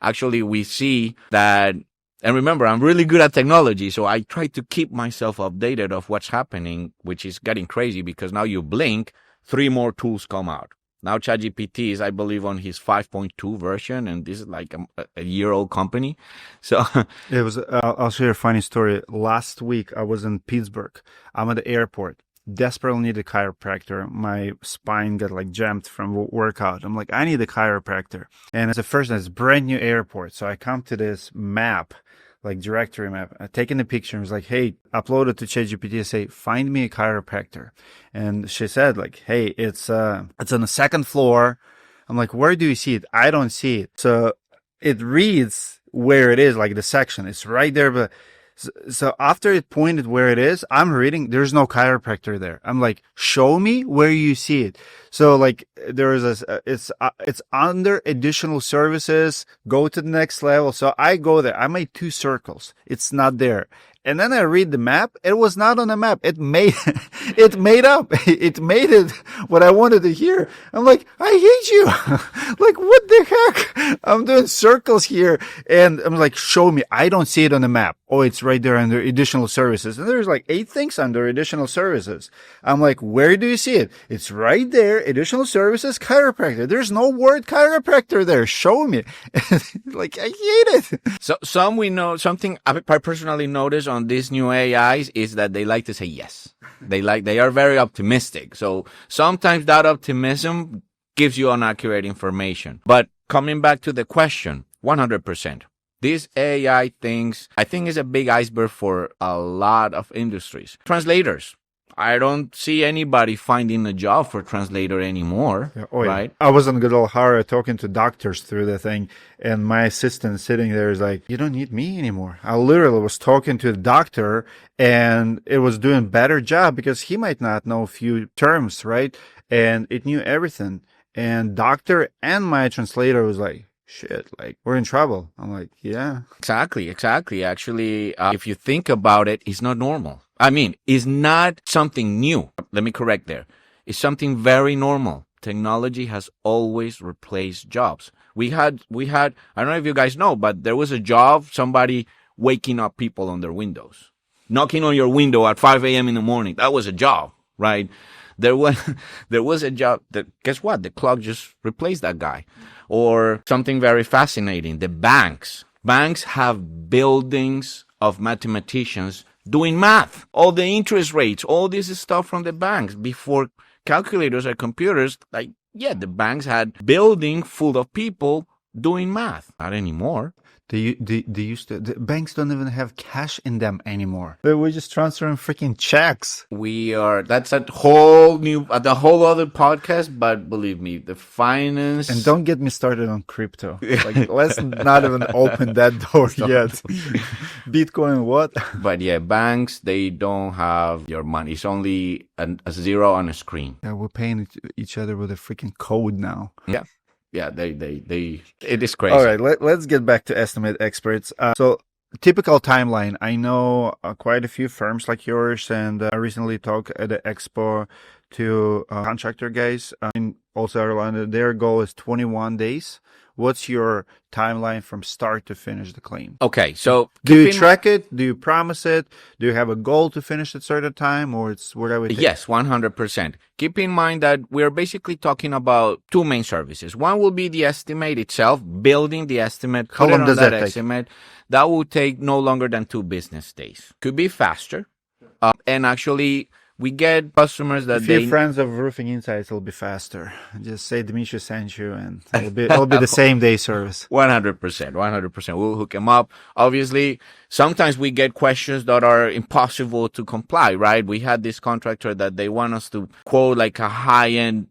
Actually, we see that. And remember, I'm really good at technology, so I try to keep myself updated of what's happening, which is getting crazy because now you blink, 3 more tools come out. Now ChatGPT is, I believe, on his 5.2 version, and this is like a year-old company. So it was. I'll share a funny story. Last week, I was in Pittsburgh. I'm at the airport. Desperately need a chiropractor. My spine got like jammed from workout. I'm like, I need a chiropractor. And it's a brand new airport. So I come to this map, like directory map. I taken a picture and was like, hey, upload it to ChatGPT. Say, find me a chiropractor. And she said like, hey, it's on the 2nd floor. I'm like, where do you see it? I don't see it. So it reads where it is, like the section. It's right there, but so after it pointed where it is, I'm reading, there's no chiropractor there. I'm like, show me where you see it. So like there is it's under additional services, go to the next level. So I go there. I made 2 circles. It's not there. And then I read the map. It was not on the map. It made it what I wanted to hear. I'm like, I hate you. Like, what the heck? I'm doing circles here. And I'm like, show me. I don't see it on the map. Oh, it's right there under additional services. And there's like 8 things under additional services. I'm like, where do you see it? It's right there. Additional services, chiropractor. There's no word chiropractor there. Show me. Like, I hate it. So something I personally notice on these new AIs is that they like to say yes. They are very optimistic. So sometimes that optimism gives you inaccurate information. But coming back to the question, 100%. These AI things, I think, is a big iceberg for a lot of industries. Translators. I don't see anybody finding a job for translator anymore, right? I was in Guadalajara talking to doctors through the thing, and my assistant sitting there is like, you don't need me anymore. I literally was talking to the doctor, and it was doing a better job because he might not know a few terms, right? And it knew everything. And doctor and my translator was like, shit, like, we're in trouble. I'm like, yeah. Exactly. Actually, if you think about it, it's not normal. I mean, it's not something new. Let me correct there. It's something very normal. Technology has always replaced jobs. We had, I don't know if you guys know, but there was a job, somebody waking up people on their windows, knocking on your window at 5 a.m. in the morning. That was a job, right? There was a job that, guess what? The clock just replaced that guy. Or something very fascinating, the banks. Banks have buildings of mathematicians doing math. All the interest rates, all this stuff from the banks. Before calculators or computers, like, yeah, the banks had building full of people doing math. Not anymore. The banks don't even have cash in them anymore. We're just transferring freaking checks. That's a whole other podcast, but believe me, the finance. And don't get me started on crypto. Like, let's not even open that door yet. Bitcoin, what? But yeah, banks, they don't have your money. It's only a zero on a screen. Yeah, we're paying each other with a freaking code now. Yeah. Yeah, it is crazy. All right, let's get back to estimate experts. So typical timeline. I know quite a few firms like yours, and I recently talked at the expo to contractor guys in also Orlando. Their goal is 21 days. What's your timeline from start to finish the claim? Okay, so do you track it? Do you promise it? Do you have a goal to finish at a certain time, or it's whatever it takes? Yes, 100%. Keep in mind that we're basically talking about 2 main services. One will be the estimate itself, building the estimate. How long does that estimate. That will take no longer than 2 business days. Could be faster. And actually, we get customers that if you're friends of Roofing Insights, it'll be faster. Just say Dimitri sent you, and it'll be the same day service. 100%. We'll hook them up. Obviously, sometimes we get questions that are impossible to comply, right? We had this contractor that they want us to quote like a high-end,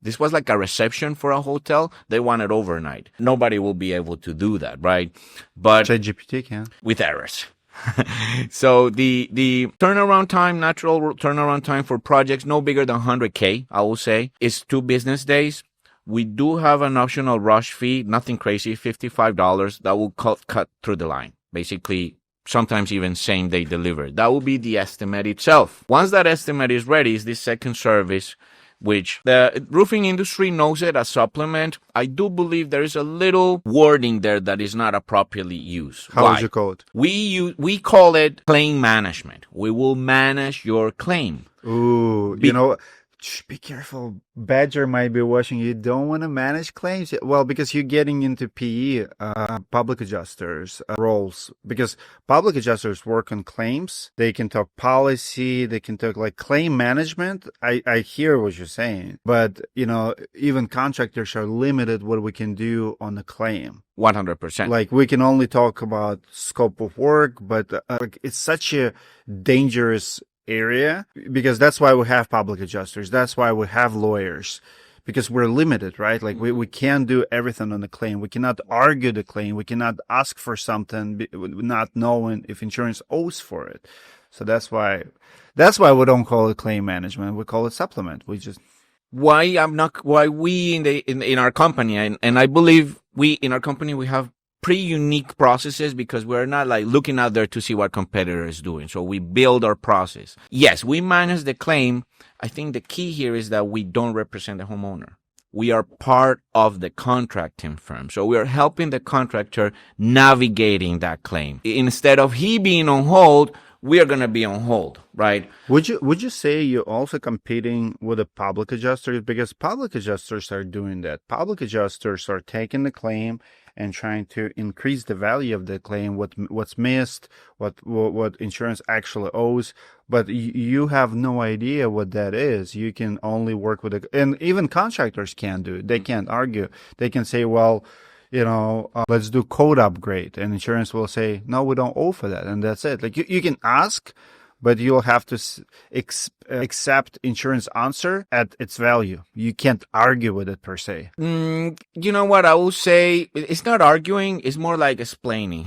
this was like a reception for a hotel. They want it overnight. Nobody will be able to do that, right? But ChatGPT can. With errors. So the turnaround time, natural turnaround time for projects no bigger than 100K, I will say, is 2 business days. We do have an optional rush fee, nothing crazy, $55 that will cut through the line. Basically, sometimes even same day delivered. That will be the estimate itself. Once that estimate is ready, is the second service, which the roofing industry knows it as supplement. I do believe there is a little wording there that is not appropriately used. How Why? would you call it? We call it claim management. We will manage your claim. Ooh, be careful. Badger might be watching. You don't want to manage claims. Well, because you're getting into PE, public adjusters roles. Because public adjusters work on claims. They can talk policy. They can talk like claim management. I hear what you're saying. But, even contractors are limited what we can do on the claim. 100%. Like we can only talk about scope of work, but it's such a dangerous area because that's why we have public adjusters. That's why we have lawyers, because we're limited, right? Like we can't do everything on the claim. We cannot argue the claim. We cannot ask for something not knowing if insurance owes for it. So that's why we don't call it claim management. We call it supplement. We just why we in our company and I believe we in our company we have pretty unique processes because we're not like looking out there to see what competitor is doing. So we build our process. Yes, we manage the claim. I think the key here is that we don't represent the homeowner. We are part of the contracting firm. So we are helping the contractor navigating that claim. Instead of he being on hold, we are going to be on hold, right? Would you say you're also competing with the public adjusters? Because public adjusters are doing that. Public adjusters are taking the claim and trying to increase the value of the claim, what's missed, what insurance actually owes. But you have no idea what that is. You can only work with it. And even contractors can't do it. They can't argue. They can say, well, let's do code upgrade. And insurance will say, no, we don't owe for that. And that's it. Like you can ask, but you'll have to accept insurance answer at its value. You can't argue with it per se. You know what I will say? It's not arguing. It's more like explaining.